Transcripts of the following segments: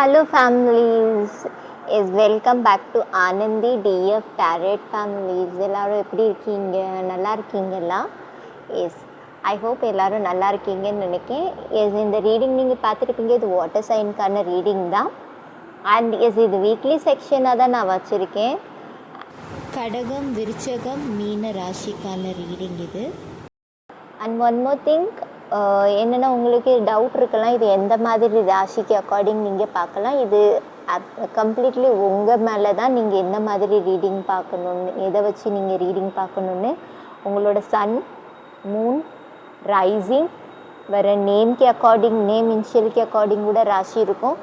Hello families, is welcome back to Anandi DF Tarot families. எல்லாரும் எப்படி இருக்கீங்க? நல்லா இருக்கீங்களா? எஸ், ஐ ஹோப் எல்லாரும் நல்லா இருக்கீங்கன்னு நினைக்கிறேன். எஸ், இந்த ரீடிங் நீங்கள் பார்த்துருப்பீங்க, இது வாட்டர் சைனுக்கான ரீடிங் தான். அண்ட் எஸ், இது வீக்லி செக்ஷனாக தான் நான் வச்சுருக்கேன். கடகம், விருச்சகம், மீன ராசிக்கான ரீடிங் இது. அண்ட் ஒன் மோர் திங், என்னென்னா உங்களுக்கு டவுட் இருக்கலாம், இது எந்த மாதிரி ராசிக்கு அக்கார்டிங் நீங்கள் பார்க்கலாம். இது கம்ப்ளீட்லி உங்கள் மேலே தான், நீங்கள் என்ன மாதிரி ரீடிங் பார்க்கணுன்னு, எதை வச்சு நீங்கள் ரீடிங் பார்க்கணுன்னு உங்களோட சன், மூன், ரைசிங், வேறு நேம்க்கு அக்கார்டிங், நேம் இன்ஷியலுக்கு அக்கார்டிங் கூட ராசி இருக்கும்.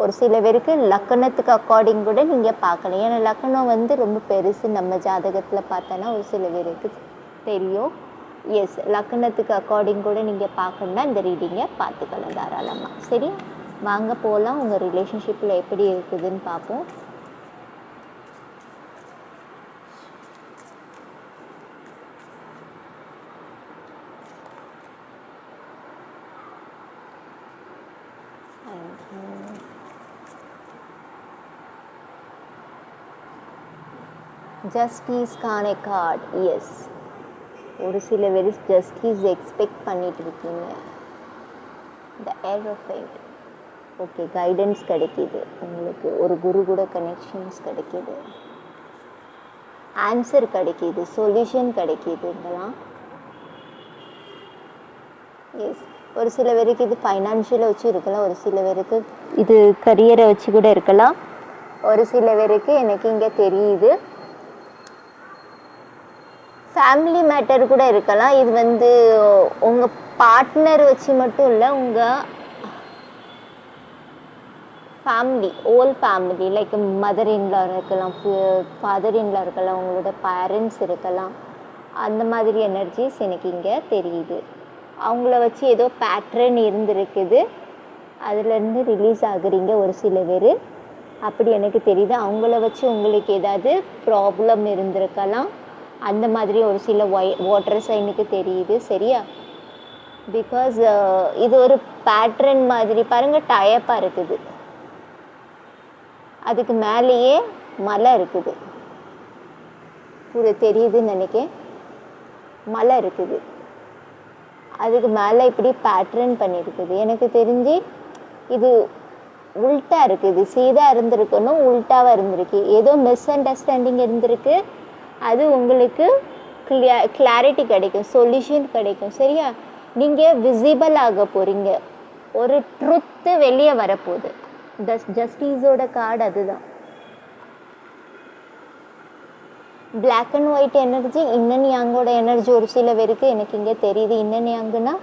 ஒரு சில பேருக்கு லக்கணத்துக்கு அக்கார்டிங் கூட நீங்கள் பார்க்கலாம். ஏன்னா லக்கணம் ரொம்ப பெருசு, நம்ம ஜாதகத்தில் பார்த்தோன்னா ஒரு சில பேருக்கு தெரியும். எஸ், லக்கணத்துக்கு அக்கார்டிங் கூட நீங்கள் பார்க்கணுன்னா இந்த ரீடிங்கை பார்த்துக்கலாம் தாராளமாக. சரி, வாங்க போகலாம். உங்கள் ரிலேஷன்ஷிப்பில் எப்படி இருக்குதுன்னு பார்ப்போம். ஜஸ்டிஸ்கான கார்டு. எஸ், ஒரு சில பேர் ஜஸ்டிஸ் எக்ஸ்பெக்ட் பண்ணிட்டு இருக்கீங்க. த ஏரோஃபைட். ஓகே, கைடன்ஸ் கிடைக்கிது உங்களுக்கு. ஒரு குரு கூட கனெக்ஷன்ஸ் கிடைக்கிது, ஆன்சர் கிடைக்கிது, சொல்யூஷன் கிடைக்கிது இதெல்லாம். எஸ், ஒரு சில பேருக்கு இது ஃபைனான்ஷியலை வச்சு இருக்கலாம், ஒரு சில பேருக்கு இது கரியரை வச்சு கூட இருக்கலாம், ஒரு சில பேருக்கு எனக்கு இங்கே தெரியுது ஃபேமிலி மேட்டர் கூட இருக்கலாம். இது உங்கள் பார்ட்னர் வச்சு மட்டும் இல்லை, உங்கள் ஃபேமிலி, ஓல் ஃபேமிலி, லைக் மதர் இன்லா இருக்கலாம், ஃபாதர் இன்லா இருக்கலாம், உங்களோட பேரண்ட்ஸ் இருக்கலாம். அந்த மாதிரி எனர்ஜிஸ் எனக்கு இங்கே தெரியுது. அவங்கள வச்சு ஏதோ பேட்ரன் இருந்திருக்குது, அதுலேருந்து ரிலீஸ் ஆகுறீங்க ஒரு சில பேர், அப்படி எனக்கு தெரியுது. அவங்கள வச்சு உங்களுக்கு ஏதாவது ப்ராப்ளம் இருந்திருக்கலாம், அந்த மாதிரி ஒரு சில வாட்டர் சைனுக்கு தெரியுது. சரியா? பிகாஸ் இது ஒரு பேட்ரன் மாதிரி பாருங்கள், டயப்பாக இருக்குது, அதுக்கு மேலேயே மலை இருக்குது, தெரியுதுன்னு நினைக்கிறேன். மலை இருக்குது, அதுக்கு மேலே இப்படி பேட்ரன் பண்ணியிருக்குது. எனக்கு தெரிஞ்சு இது உல்ட்டா இருக்குது, சீதா இருந்திருக்கணும், உல்ட்டாவாக இருந்திருக்கு, ஏதோ மிஸ் அண்டர்ஸ்டாண்டிங் இருந்திருக்கு. அது உங்களுக்கு கிளாரிட்டி கிடைக்கும், சொல்யூஷன் கிடைக்கும். சரியா? நீங்கள் விசிபிள் ஆக போகிறீங்க, ஒரு ட்ருத்து வெளியே வரப்போகுது. ஜஸ்டிஸோட கார்டு அதுதான். Black and white energy, yin and யாங்கோட எனர்ஜி ஒரு சில பேருக்கு எனக்கு இங்கே தெரியுது. இன்னன் யாங்குன்னா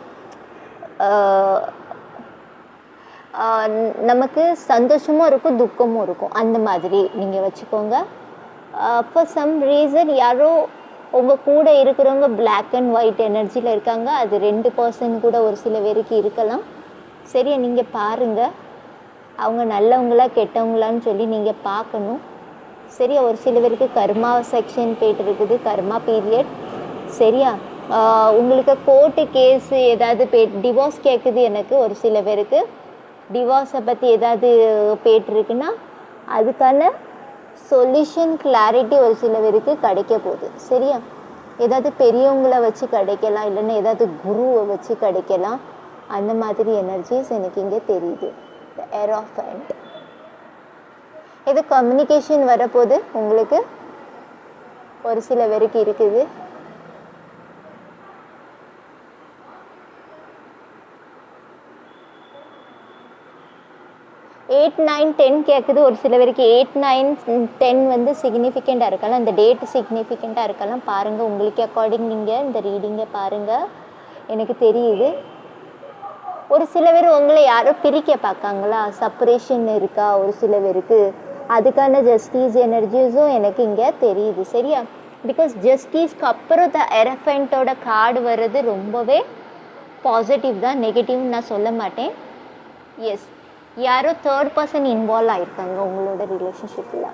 நமக்கு சந்தோஷமும் இருக்கும், துக்கமும் இருக்கும், அந்த மாதிரி நீங்கள் வச்சுக்கோங்க. ஃபார் சம் ரீசன் யாரோ உங்கள் கூட இருக்கிறவங்க பிளாக் அண்ட் ஒயிட் எனர்ஜியில் இருக்காங்க. அது 2% கூட ஒரு சில பேருக்கு இருக்கலாம். சரியா? நீங்கள் பாருங்கள், அவங்க நல்லவங்களா கெட்டவங்களான்னு சொல்லி நீங்கள் பார்க்கணும். சரியா? ஒரு சில பேருக்கு கர்மா செக்ஷன் போய்ட்டு இருக்குது, கர்மா பீரியட். சரியா? உங்களுக்கு கோர்ட்டு கேஸு ஏதாவது டிவோர்ஸ் கேட்குது எனக்கு. ஒரு சில பேருக்கு டிவோர்ஸை பற்றி ஏதாவது போய்ட்டுருக்குன்னா அதுக்கான சொல்யூஷன் கிளாரிட்டி ஒரு சில பேருக்கு கிடைக்க போகுது. சரியா? ஏதாவது பெரியவங்களை வச்சு கிடைக்கலாம், இல்லைன்னா ஏதாவது குருவை வச்சு கிடைக்கலாம். அந்த மாதிரி எனர்ஜிஸ் எனக்கு இங்கே தெரியுது. த ஏரோஃபண்ட். இது கம்யூனிகேஷன் வரப்போகுது உங்களுக்கு, ஒரு சில பேருக்கு இருக்குது. எயிட், 9, 10 கேட்குது ஒரு சில பேருக்கு. 8, 9, 10 சிக்னிஃபிகண்ட்டாக இருக்கலாம், இந்த டேட் சிக்னிஃபிகண்ட்டாக இருக்கலாம். பாருங்கள், உங்களுக்கு அக்கார்டிங் நீங்கள் இந்த ரீடிங்கை பாருங்கள். எனக்கு தெரியுது ஒரு சில பேர் உங்களை யாரோ பிரிக்க பார்க்காங்களா, செப்பரேஷன் இருக்கா ஒரு சில பேருக்கு, அதுக்கான ஜஸ்டிஸ் எனர்ஜிஸும் எனக்கு இங்கே தெரியுது. சரியா? பிகாஸ் ஜஸ்டிஸ்க்கு அப்புறம் த எரஃபென்ட்டோட கார்டு வர்றது ரொம்பவே பாசிட்டிவ் தான், நெகட்டிவ்னு நான் சொல்ல மாட்டேன். எஸ், யாரோ தேர்ட் பர்சன் இன்வால்வ் ஆகிருக்காங்க உங்களோட ரிலேஷன்ஷிப்பில்.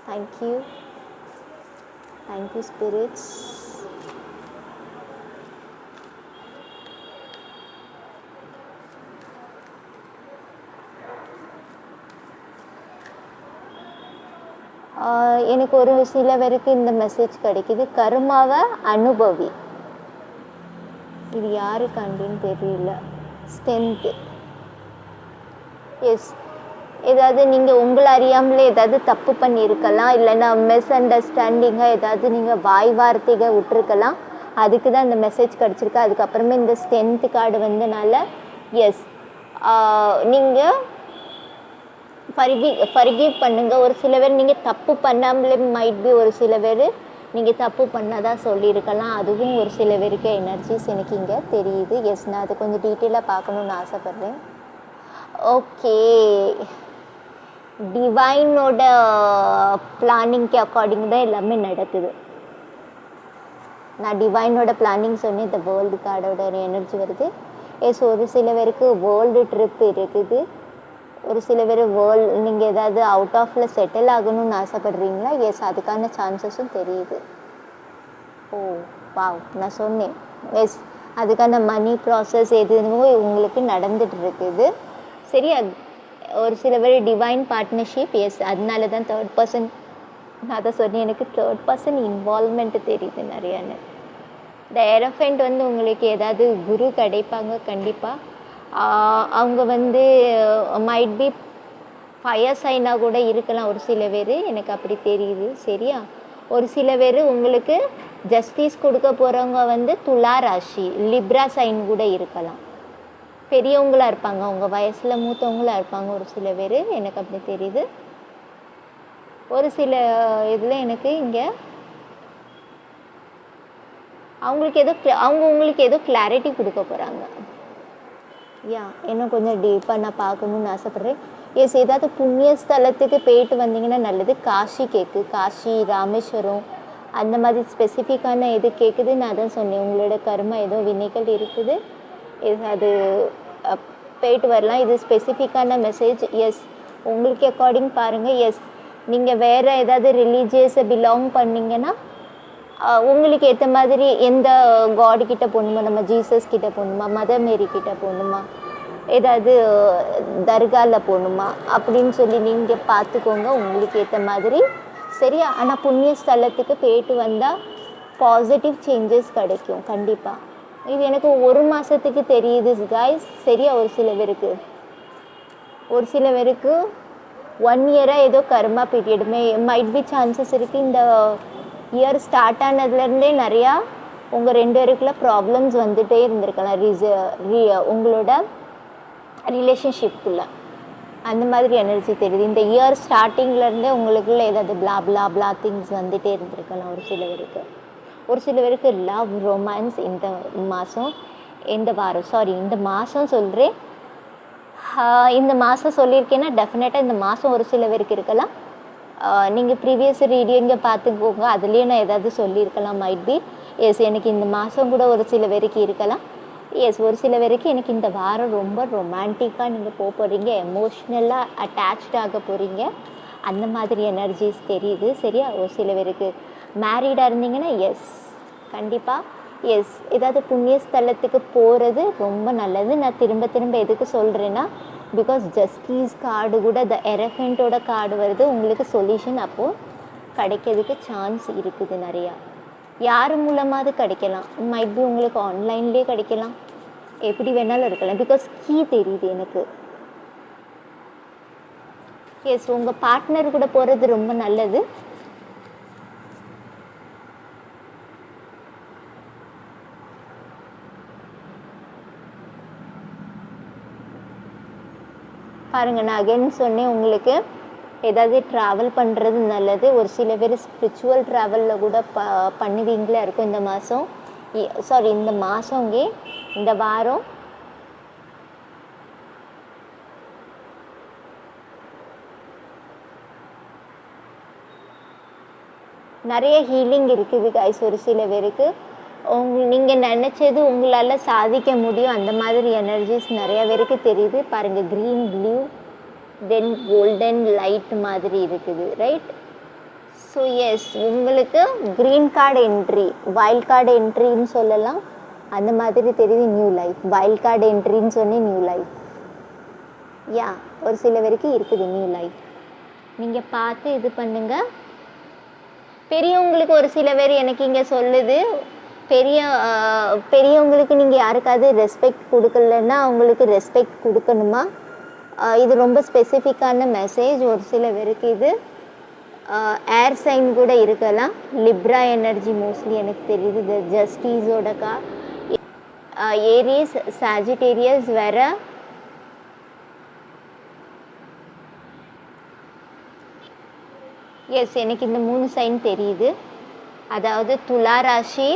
Thank you, thank you spirits. எனக்கு ஒரு சில பேருக்கு இந்த மெசேஜ் கிடைக்குது, கர்மாவை அனுபவி. இது யாருக்காண்டின்னு தெரியல. ஸ்ட்ரென்த்து. எஸ், ஏதாவது நீங்கள் உங்களை அறியாமலே ஏதாவது தப்பு பண்ணியிருக்கலாம், இல்லைன்னா மிஸ் அண்டர்ஸ்டாண்டிங்காக ஏதாவது நீங்கள் வாய் வார்த்தைகள் விட்டுருக்கலாம். அதுக்கு தான் இந்த மெசேஜ் கிடச்சிருக்கு. அதுக்கப்புறமே இந்த ஸ்ட்ரென்த்து கார்டு வந்தனால எஸ், நீங்கள் ஃபர்கிவ் பண்ணுங்கள். ஒரு சில பேர் நீங்கள் தப்பு பண்ணாமலே மைட் பி ஒரு சில பேர் நீங்கள் தப்பு பண்ணதாக சொல்லியிருக்கலாம். அதுவும் ஒரு சில பேருக்கு எனர்ஜிஸ் எனக்கு இங்கே தெரியுது. எஸ், நான் அதை கொஞ்சம் டீட்டெயிலாக பார்க்கணுன்னு ஆசைப்பட்றேன். ஓகே, டிவைனோட பிளானிங்க்கு அக்கார்டிங் தான் எல்லாமே நடக்குது. நான் டிவைனோட பிளானிங் சொன்னேன். இந்த வேர்ல்டு கார்டோட எனர்ஜி வருது. எஸ், ஒரு சில பேருக்கு வேர்ல்டு ட்ரிப் இருக்குது. ஒரு சில பேர் நீங்கள் ஏதாவது அவுட் ஆஃபில் செட்டில் ஆகணும்னு ஆசைப்படுறீங்களா? எஸ், அதுக்கான சான்சஸும் தெரியுது. ஓ வாவ், நான் சொன்னேன். எஸ், அதுக்கான மணி ப்ராசஸ் எதுவும் உங்களுக்கு நடந்துட்டு இருக்குது. சரியா? ஒரு சில பேர் டிவைன் பார்ட்னர்ஷிப். எஸ், அதனால தான் தேர்ட் பர்சன் நான் அதை சொன்னேன். எனக்கு தேர்ட் பர்சன் இன்வால்மெண்ட்டு தெரியுது நிறையான்னு. இந்த எரஃபெண்ட் உங்களுக்கு ஏதாவது குரு கிடைப்பாங்க கண்டிப்பாக. அவங்க மைட் பி ஃபயர் சைனாக கூட இருக்கலாம் ஒரு சில பேர், எனக்கு அப்படி தெரியுது. சரியா? ஒரு சில பேர் உங்களுக்கு ஜஸ்டிஸ் கொடுக்க போகிறவங்க துலா ராசி, லிப்ரா சைன் கூட இருக்கலாம். பெரியவங்களாக இருப்பாங்க, அவங்க வயசில் மூத்தவங்களாக இருப்பாங்க ஒரு சில பேர், எனக்கு அப்படி தெரியுது. ஒரு சில இதில் எனக்கு இங்கே அவங்க உங்களுக்கு ஏதோ கிளாரிட்டி கொடுக்க போகிறாங்க. இன்னும் கொஞ்சம் டீப்பாக நான் பார்க்கணுன்னு ஆசைப்பட்றேன். எஸ், ஏதாவது புண்ணிய ஸ்தலத்துக்கு போயிட்டு வந்தீங்கன்னா நல்லது. காஷி கேட்கு, காஷி, ராமேஸ்வரம், அந்த மாதிரி ஸ்பெசிஃபிக்கான இது கேட்குது. நான் தான் சொன்னேன், உங்களோட கர்மா ஏதோ வினைகள் இருக்குது, அது போயிட்டு வரலாம். இது ஸ்பெசிஃபிக்கான மெசேஜ். எஸ், உங்களுக்கு அக்கார்டிங் பாருங்கள். எஸ், நீங்கள் வேறு ஏதாவது ரிலீஜியஸை பிலாங் பண்ணிங்கன்னா உங்களுக்கு ஏற்ற மாதிரி எந்த காடு கிட்டே போகணுமா, நம்ம ஜீசஸ் கிட்டே போகணுமா, மதர் மேரி கிட்டே போகணுமா, ஏதாவது தர்காவில் போகணுமா அப்படின்னு சொல்லி நீங்கள் பார்த்துக்கோங்க, உங்களுக்கு ஏற்ற மாதிரி. சரியா? ஆனால் புண்ணிய ஸ்தலத்துக்கு போயிட்டு வந்தால் பாசிட்டிவ் சேஞ்சஸ் கிடைக்கும் கண்டிப்பாக. இது எனக்கு ஒரு மாதத்துக்கு தெரியுது காய்ஸ். சரியா? ஒரு சில பேருக்கு 1 இயராக ஏதோ கர்மா பீரியடுமே மைட் பி சான்சஸ் இருக்குது. இந்த இயர் ஸ்டார்ட் ஆனதுலேருந்தே நிறையா உங்கள் 2 பேருக்குள்ள ப்ராப்ளம்ஸ் வந்துகிட்டே இருந்திருக்கலாம் உங்களோட ரிலேஷன்ஷிப்புக்குள்ளே. அந்த மாதிரி எனர்ஜி தெரியுது. இந்த இயர் ஸ்டார்டிங்லேருந்தே உங்களுக்குள்ள ஏதாவது பிளா பிளா பிளா திங்ஸ் வந்துகிட்டே இருந்திருக்கலாம் ஒரு சில பேருக்கு. ஒரு சில பேருக்கு லவ், ரொமான்ஸ் இந்த மாதம் சொல்கிறேன். இந்த மாதம் சொல்லியிருக்கேன்னா டெஃபினட்டாக இந்த மாதம் ஒரு சில பேருக்கு இருக்கலாம். நீங்கள் ப்ரீவியஸ் ரீடிங்கை பார்த்துக்கோங்க, அதுலேயே நான் ஏதாவது சொல்லியிருக்கலாம் மைட் பி. எஸ், எனக்கு இந்த மாதம் கூட ஒரு சில பேருக்கு இருக்கலாம். எஸ், ஒரு சில பேருக்கு எனக்கு இந்த வாரம் ரொம்ப ரொமான்டிக்காக நீங்கள் போகிறீங்க, எமோஷ்னலாக அட்டாச்ட் ஆக போகிறீங்க, அந்த மாதிரி எனர்ஜிஸ் தெரியுது. சரியா? ஒரு சில பேருக்கு மேரீடாக இருந்தீங்கன்னா எஸ் கண்டிப்பாக. எஸ், ஏதாவது புண்ணிய ஸ்தலத்துக்கு போகிறது ரொம்ப நல்லது. நான் திரும்ப எதுக்கு சொல்கிறேன்னா, பிகாஸ் ஜஸ்டிஸ் கார்டு கூட த எரஃபெண்ட்டோட கார்டு வருது. உங்களுக்கு சொல்யூஷன் அப்போது கிடைக்கிறதுக்கு சான்ஸ் இருக்குது நிறையா. யார் மூலமாவது கிடைக்கலாம். மைட் பி உங்களுக்கு ஆன்லைன்லேயே கிடைக்கலாம், எப்படி வேணாலும் இருக்கலாம். பிகாஸ் கீ தெரியுது எனக்கு. எஸ், உங்கள் பார்ட்னர் கூட போகிறது ரொம்ப நல்லது. பாருங்கள், நான் அகைன் சொன்னேன், உங்களுக்கு ஏதாவது ட்ராவல் பண்ணுறது நல்லது. ஒரு சில பேர் ஸ்பிரிச்சுவல் ட்ராவலில் கூட பண்ணுவீங்களா இருக்கும் இந்த மாதம். இந்த மாதங்க இந்த வாரம். நிறைய ஹீலிங் இருக்குது கைஸ். ஒரு சில பேருக்கு நீங்கள் நினச்சது உங்களால் சாதிக்க முடியும், அந்த மாதிரி எனர்ஜிஸ் நிறையா பேருக்கு தெரியுது. பாருங்கள், green, blue, then golden light மாதிரி இருக்குது. ரைட்? ஸோ எஸ், உங்களுக்கு green card entry, wild card என்ட்ரின்னு சொல்லலாம், அந்த மாதிரி தெரியுது. நியூ லைஃப், வைல்ட் கார்டு என்ட்ரின்னு சொன்னி நியூ லைஃப். ஒரு சில பேருக்கு இருக்குது நியூ லைஃப். நீங்கள் பார்த்து இது பண்ணுங்கள். பெரியவங்களுக்கு ஒரு சில பேர் எனக்கு இங்கே சொல்லுது, பெரியவங்களுக்கு நீங்கள் யாருக்காவது ரெஸ்பெக்ட் கொடுக்கலன்னா அவங்களுக்கு ரெஸ்பெக்ட் கொடுக்கணுமா? இது ரொம்ப ஸ்பெசிஃபிக்கான மெசேஜ். ஒரு சில பேருக்கு இது ஏர் சைன் கூட இருக்கலாம். லிப்ரா எனர்ஜி மோஸ்ட்லி எனக்கு தெரியுது. இது ஜஸ்டிஸோட ஏரிஸ், சாஜிடேரியஸ் வேற. எஸ், எனக்கு இந்த 3 சைன் தெரியுது. அதாவது துலா ராசி,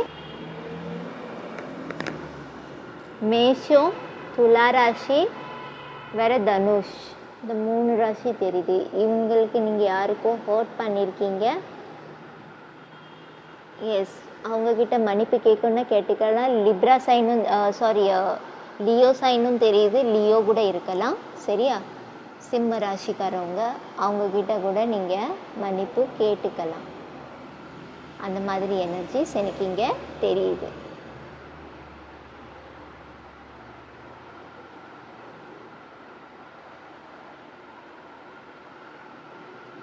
மேஷம், துலா ராசி வேற தனுஷ். இந்த 3 ராசி தெரியுது. இவங்களுக்கு நீங்கள் யாருக்கோ ஹர்ட் பண்ணியிருக்கீங்க. எஸ், அவங்கக்கிட்ட மன்னிப்பு கேட்கணுன்னா கேட்டுக்கலாம். லிப்ரா சைனும் லியோ சைனும் தெரியுது. லியோ கூட இருக்கலாம். சரியா? சிம்ம ராசிக்காரவங்க அவங்கக்கிட்ட கூட நீங்கள் மன்னிப்பு கேட்டுக்கலாம். அந்த மாதிரி எனர்ஜிஸ் எனக்கு இங்கே தெரியுது.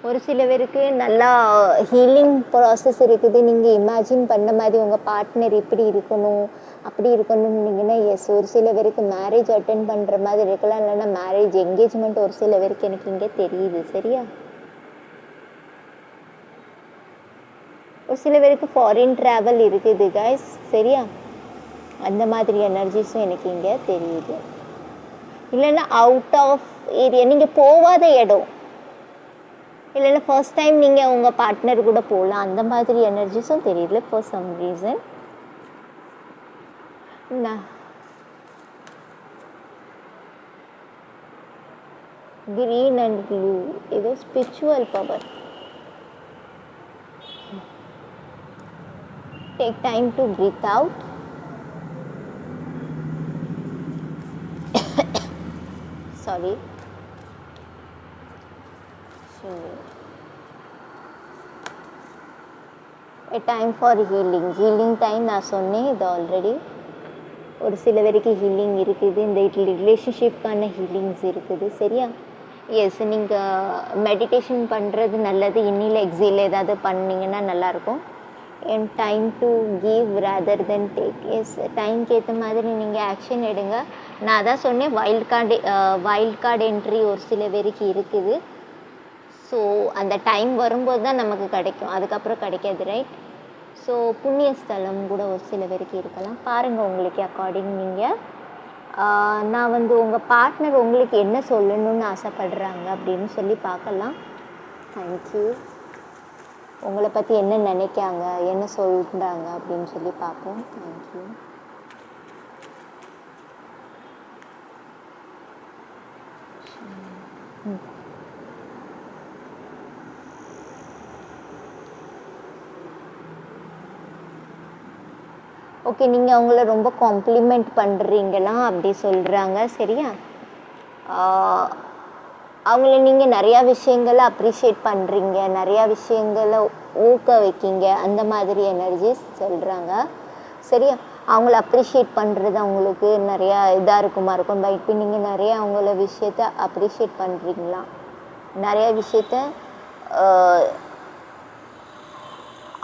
ஒரு சில பேருக்கு நல்லா ஹீலிங் ப்ராசஸ் இருக்குது. நீங்கள் இமேஜின் பண்ண மாதிரி உங்கள் பார்ட்னர் இப்படி இருக்கணும் அப்படி இருக்கணும்னீங்கன்னா எஸ். ஒரு சில பேருக்கு மேரேஜ் அட்டென்ட் பண்ணுற மாதிரி இருக்கலாம். இல்லைன்னா மேரேஜ் என்கேஜ்மெண்ட் ஒரு சில பேருக்கு எனக்கு இங்கே தெரியுது. சரியா? ஒரு சில பேருக்கு ஃபாரின் ட்ராவல் இருக்குது கைஸ். சரியா? அந்த மாதிரி எனர்ஜிஸும் எனக்கு இங்கே தெரியுது. இல்லைன்னா அவுட் ஆஃப் ஏரியா, நீங்கள் போகாத இடம், இல்லைன்னா ஃபர்ஸ்ட் டைம் நீங்கள் உங்கள் பார்ட்னர் கூட போகலாம். அந்த மாதிரி எனர்ஜிஸும் தெரியுது for some reason. Green and blue ஏதோ spiritual power. Take time to breathe out. Sorry. A time for healing. Healing time நான் சொன்னேன் இது ஆல்ரெடி. ஒரு சில பேருக்கு ஹீலிங் இருக்குது. இந்த ரிலேஷன்ஷிப்கான ஹீலிங்ஸ் இருக்குது. சரியா? எஸ், நீங்கள் மெடிடேஷன் பண்ணுறது நல்லது. இன்னில் எக்ஸில் ஏதாவது பண்ணிங்கன்னா நல்லாயிருக்கும். And time to give rather than take. Yes, டைம்க்கு ஏற்ற மாதிரி நீங்கள் ஆக்ஷன் எடுங்க. நான் தான் சொன்னேன் வைல்ட் கார்டு என்ட்ரி ஒரு சில பேருக்கு இருக்குது. ஸோ அந்த டைம் வரும்போது தான் நமக்கு கிடைக்கும், அதுக்கப்புறம் கிடைக்காது. ரைட்? ஸோ புண்ணிய ஸ்தலம் கூட ஒரு சில பேருக்கு இருக்கலாம். பாருங்கள் உங்களுக்கு அக்கார்டிங். நீங்கள் நான் உங்கள் பார்ட்னர் உங்களுக்கு என்ன சொல்லணும்னு ஆசைப்படுறாங்க அப்படின்னு சொல்லி பார்க்கலாம். தேங்க்யூ. உங்களை பற்றி என்ன நினைக்காங்க, என்ன சொல்கிறாங்க அப்படின்னு சொல்லி பார்ப்போம். தேங்க்யூ. ஓகே, நீங்கள் அவங்கள ரொம்ப காம்ப்ளிமெண்ட் பண்ணுறீங்களா அப்படி சொல்கிறாங்க. சரியா? அவங்கள நீங்கள் நிறையா விஷயங்களை அப்ரிஷியேட் பண்ணுறீங்க, நிறையா விஷயங்களை ஊக்க வைக்கிங்க, அந்த மாதிரி எனர்ஜிஸ் சொல்கிறாங்க. சரியா? அவங்கள அப்ரிஷியேட் பண்ணுறது அவங்களுக்கு நிறையா இதாக இருக்கும். பட் நீங்கள் நிறையா அவங்கள விஷயத்த அப்ரிஷியேட் பண்ணுறீங்களா? நிறையா விஷயத்த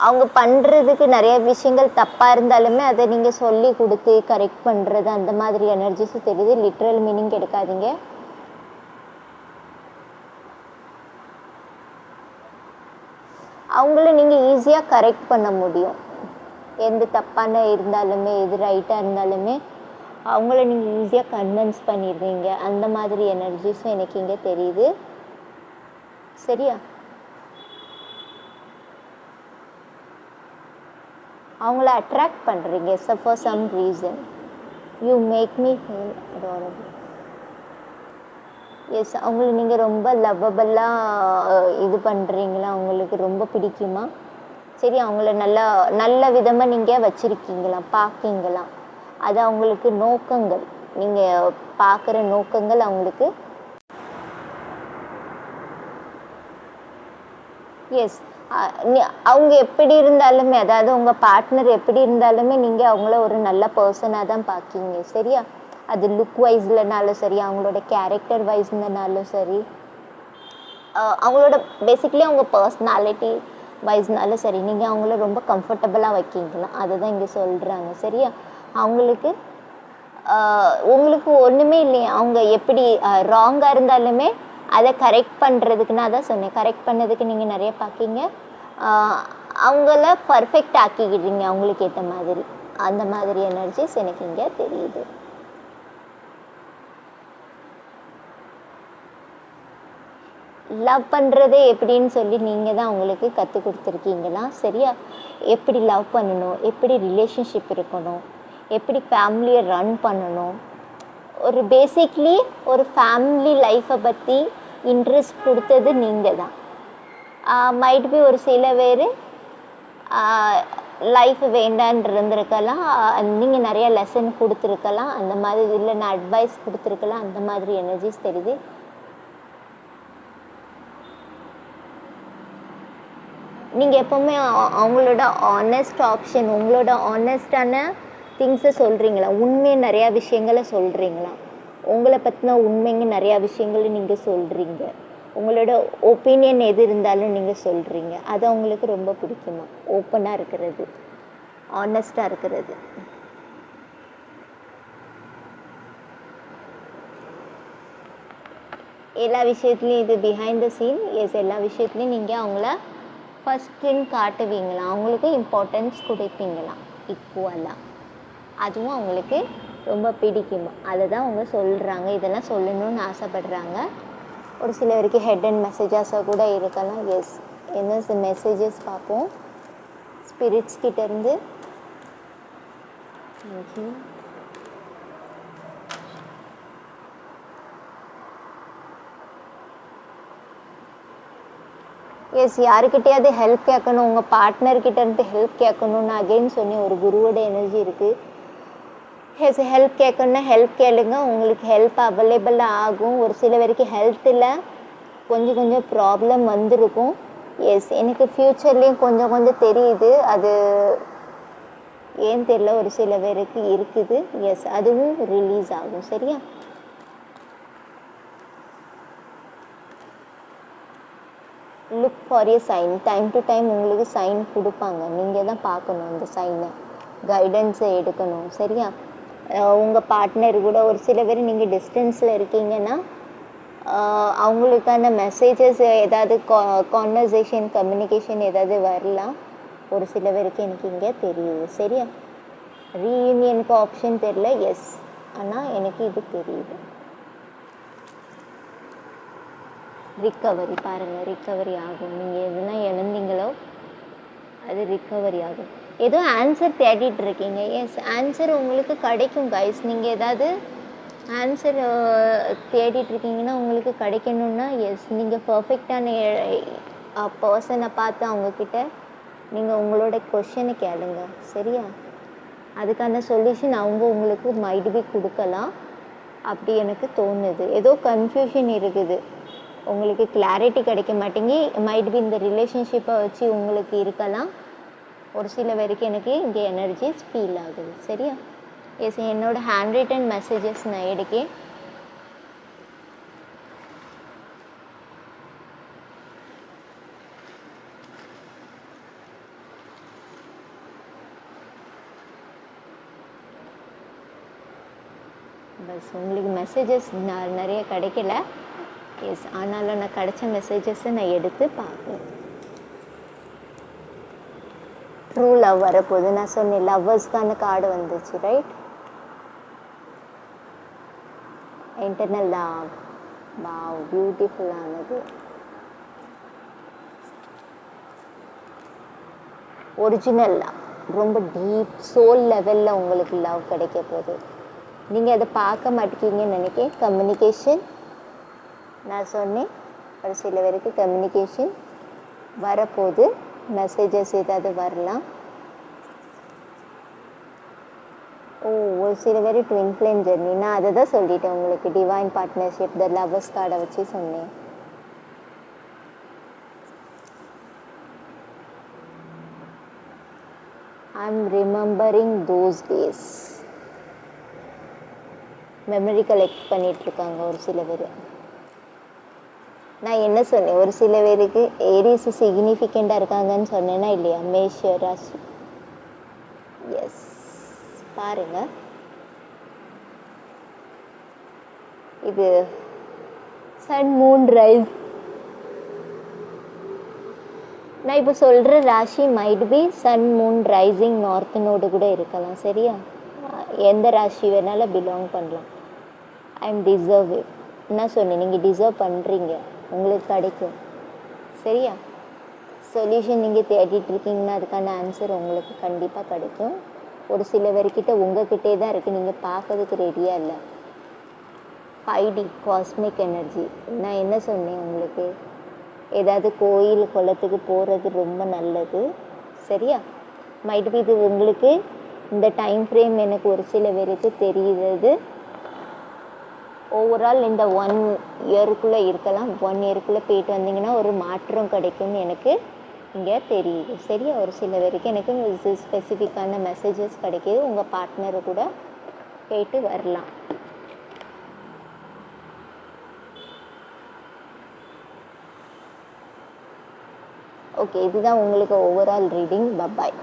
அவங்க பண்ணுறதுக்கு நிறைய விஷயங்கள் தப்பாக இருந்தாலுமே அதை நீங்கள் சொல்லி கொடுத்து கரெக்ட் பண்ணுறது, அந்த மாதிரி எனர்ஜிஸும் தெரியுது. லிட்ரல் மீனிங் எடுக்காதீங்க. அவங்கள நீங்கள் ஈஸியாக கரெக்ட் பண்ண முடியும். எந்த தப்பான இருந்தாலுமே எது ரைட்டாக இருந்தாலுமே அவங்கள நீங்கள் ஈஸியாக கன்வின்ஸ் பண்ணிடுவீங்க. அந்த மாதிரி எனர்ஜிஸும் எனக்கு இங்கே தெரியுது. சரியா? அவங்கள அட்ராக்ட் பண்ணுறீங்க. For some reason you make me feel adorable. Yes, அவங்கள நீங்கள் ரொம்ப லவ்வபுளாக இது பண்ணுறீங்களா? அவங்களுக்கு ரொம்ப பிடிக்குமா? சரி, அவங்கள நல்ல விதமாக நீங்கள் வச்சுருக்கீங்களா, பார்க்கீங்களா? அது அவங்களுக்கு நோக்கங்கள், நீங்கள் பார்க்குற நோக்கங்கள் அவங்களுக்கு. எஸ், அவங்க எப்படி இருந்தாலுமே, அதாவது உங்கள் பார்ட்னர் எப்படி இருந்தாலுமே நீங்கள் அவங்கள ஒரு நல்ல பர்சனாக தான் பார்க்கிங்க. சரியா? அது லுக் வைஸ்லனாலும் சரி, அவங்களோட கேரக்டர் வைஸ்னாலும் சரி, அவங்களோட பேசிக்லி அவங்க பர்சனாலிட்டி, வயசுனாலும் சரி, நீங்கள் அவங்கள ரொம்ப கம்ஃபர்டபுளாக வைக்கிங்களாம், அதை தான் இங்கே சொல்கிறாங்க. சரியா? அவங்களுக்கு உங்களுக்கு ஒன்றுமே இல்லையா, அவங்க எப்படி ராங்காக இருந்தாலுமே அதை கரெக்ட் பண்ணுறதுக்கு, நான் தான் சொன்னேன், கரெக்ட் பண்ணதுக்கு நீங்கள் நிறைய பார்க்கிங்க, அவங்கள பர்ஃபெக்ட் ஆக்கிக்கிட்டீங்க அவங்களுக்கு ஏற்ற மாதிரி. அந்த மாதிரி எனர்ஜிஸ் எனக்கு இங்கே தெரியுது. லவ் பண்ணுறதே எப்படின்னு சொல்லி நீங்கள் தான் அவங்களுக்கு கற்றுக் கொடுத்துருக்கீங்களா? சரியா? எப்படி லவ் பண்ணணும், எப்படி ரிலேஷன்ஷிப் இருக்கணும், எப்படி ஃபேமிலியை ரன் பண்ணணும், ஒரு பேசிக்லி ஒரு ஃபேமிலி லைஃப்பை பற்றி இன்ட்ரெஸ்ட் கொடுத்தது நீங்கள் தான். மைட் பி ஒரு சில பேர் லைஃப் வேண்டான்னு இருந்திருக்கலாம், நீங்கள் நிறைய லெசன் கொடுத்துருக்கலாம், அந்த மாதிரி இல்லைன்னா அட்வைஸ் கொடுத்துருக்கலாம், அந்த மாதிரி எனர்ஜிஸ் தெரியுது. நீங்கள் எப்போவுமே அவங்களோட ஆனஸ்ட் ஆப்ஷன், உங்களோட ஆனஸ்டான திங்ஸை சொல்கிறீங்களா, உண்மையை நிறையா விஷயங்களை சொல்கிறீங்களா, உங்களை பற்றின உண்மைங்க நிறையா விஷயங்களை நீங்கள் சொல்கிறீங்க, உங்களோட ஒப்பீனியன் எது இருந்தாலும் நீங்கள் சொல்கிறீங்க. அது அவங்களுக்கு ரொம்ப பிடிக்குமா? ஓப்பனாக இருக்கிறது, ஆனஸ்டாக இருக்கிறது. எல்லா விஷயத்துலையும் இது பிஹைண்ட் த சீன். எஸ், எல்லா விஷயத்துலையும் நீங்கள் அவங்கள ஃபஸ்ட்டுன்னு காட்டுவீங்களா, அவங்களுக்கு இம்பார்ட்டன்ஸ் கொடுப்பீங்களாம் ஈக்குவலாக. அதுவும் அவங்களுக்கு ரொம்ப பிடிக்குமா, அதை தான் அவங்க சொல்கிறாங்க. இதெல்லாம் சொல்லணும்னு ஆசைப்படுறாங்க. ஒரு சில வரைக்கும் ஹெட் அண்ட் மெசேஜஸாக கூட இருக்கலாம். எஸ், என்ன மெசேஜஸ் பார்ப்போம் ஸ்பிரிட்ஸ் கிட்டேருந்து. எஸ், யாருக்கிட்டையாவது ஹெல்ப் கேட்கணும், உங்கள் பார்ட்னர்கிட்ட இருந்து ஹெல்ப் கேட்கணுன்னு அகெயின் சொன்னேன், ஒரு குருவோட எனர்ஜி இருக்குது. எஸ், ஹெல்ப் கேட்கணுன்னா ஹெல்ப் கேளுங்க, உங்களுக்கு ஹெல்ப் அவைலபிள் ஆகும். ஒரு சில வரைக்கும் ஹெல்த்தில் கொஞ்சம் ப்ராப்ளம் வந்திருக்கும். எஸ், எனக்கு ஃப்யூச்சர்லேயும் கொஞ்சம் தெரியுது, அது ஏன் தெரியல, ஒரு சில பேருக்கு இருக்குது. எஸ், அதுவும் ரிலீஸ் ஆகும். சரியா? Look for a sign. Time to time உங்களுக்கு சைன் கொடுப்பாங்க, நீங்கள் தான் பார்க்கணும் அந்த சைனை, கைடன்ஸை எடுக்கணும். சரியா? உங்கள் பார்ட்னர் கூட ஒரு சில பேர் நீங்கள் டிஸ்டன்ஸில் இருக்கீங்கன்னா அவங்களுக்கான மெசேஜஸ் ஏதாவது கான்வர்சேஷன் கம்யூனிகேஷன் ஏதாவது வரலாம். ஒரு சில பேருக்கு எனக்கு இங்கே தெரியுது. சரியா? ரீயூனியனுக்கு ஆப்ஷன் தெரியல. எஸ், ஆனால் எனக்கு இது தெரியுது. ரிக்கவரி பாருங்கள், ரிக்கவரி ஆகும். நீங்கள் எதுனா இழந்தீங்களோ அது ரிக்கவரி ஆகும். ஏதோ ஆன்சர் தேடிட்டு இருக்கீங்க. எஸ், ஆன்சர் உங்களுக்கு கிடைக்கும் கைஸ். நீங்கள் ஏதாவது ஆன்சர் தேடிட்டு இருக்கீங்கன்னா உங்களுக்கு கிடைக்கணுன்னா, எஸ், நீங்கள் பர்ஃபெக்டான பர்சனை பார்த்து அவங்கக்கிட்ட நீங்கள் உங்களோட கொஷனை கேளுங்க. சரியா? அதுக்கான சொல்யூஷன் அவங்க உங்களுக்கு மைட் பி கொடுக்கலாம், அப்படி எனக்கு தோணுது. ஏதோ கன்ஃபியூஷன் இருக்குது, உங்களுக்கு கிளாரிட்டி கிடைக்க மாட்டேங்கி, மைட் பி இந்த ரிலேஷன்ஷிப்பை வச்சு உங்களுக்கு இருக்கலாம். ஒரு சில பேருக்கு எனக்கு இங்கே எனர்ஜிஸ் ஃபீல் ஆகுது. சரியா? எஸ், என்னோடய ஹேண்ட் ரிட்டன் மெசேஜஸ் நான் எடுக்கேன். பஸ் உங்களுக்கு மெசேஜஸ் நிறைய கிடைக்கல. எஸ், ஆனாலும் நான் கிடைச்ச மெசேஜஸை நான் எடுத்து பார்ப்பேன். ட்ரூ லவ் வரப்போகுது. நான் சொன்னேன் லவ்வர்ஸ்க்கான கார்டு வந்துச்சு, ரைட்? Internal love. வாவ், பியூட்டிஃபுல்லானது. ஒரிஜினல் லவ், ரொம்ப டீப் சோல் லெவலில் உங்களுக்கு லவ் கிடைக்க போகுது. நீங்கள் அதை பார்க்க மாட்டேங்கன்னு நினைக்கிறேன். கம்யூனிகேஷன் நான் சொன்னேன், ஒரு சில பேருக்கு கம்யூனிகேஷன் வரப்போகுது. மெசேஜஸ் ஏதாவது வரலாம். ஒரு சில பேர் ட்வின் ஃப்ளேம் ஜெர்னி, நான் அதை தான் சொல்லிட்டேன் உங்களுக்கு. டிவைன் பார்ட்னர்ஷிப், த லவ்வர்ஸ் கார்டை வச்சு சொன்னேன். I'm remembering those days. Memory collect பண்ணிகிட்ருக்காங்க ஒரு சில பேர். நான் என்ன சொன்னேன், ஒரு சில பேருக்கு ஏரிஸ் சிக்னிஃபிகண்ட்டாக இருக்காங்கன்னு சொன்னேன்னா இல்லையா? மேஷ ராசி. எஸ், பாருங்க, இது சன் மூன் ரைஸ். நான் இப்போ சொல்கிற ராசி might be sun moon rising north node கூட இருக்கலாம். சரியா? எந்த ராசி வேணாலும் பிலாங் பண்ணலாம். I am deserve. என்ன சொன்னேன், நீங்கள் டிசர்வ் பண்ணுறீங்க, உங்களுக்கு கிடைக்கும். சரியா? சொல்யூஷன் நீங்கள் தேடிட்டு இருக்கீங்கன்னா அதுக்கான ஆன்சர் உங்களுக்கு கண்டிப்பாக கிடைக்கும். ஒரு சில பேர்கிட்ட உங்ககிட்டே தான் இருக்குது, நீங்கள் பார்க்கறதுக்கு ரெடியாக இல்லை. 5D cosmic energy. நான் என்ன சொன்னேன் உங்களுக்கு, ஏதாவது கோயில் குளத்துக்கு போகிறது ரொம்ப நல்லது. சரியா? மைட் பி இது உங்களுக்கு இந்த டைம் ஃப்ரேம் எனக்கு ஒரு சில பேருக்கு தெரியுது. ஓவரால் இந்த 1 இயருக்குள்ளே இருக்கலாம். 1 இயருக்குள்ளே போயிட்டு வந்தீங்கன்னா ஒரு மாற்றம் கிடைக்கும்னு எனக்கு இங்கே தெரியுது. சரியா? ஒரு சில பேருக்கு எனக்கு ஸ்பெசிஃபிக்கான மெசேஜஸ் கிடைக்கிது. உங்கள் பார்ட்னரை கூட போயிட்டு வரலாம். ஓகே, இதுதான் உங்களுக்கு ஓவரால் ரீடிங். பாய்.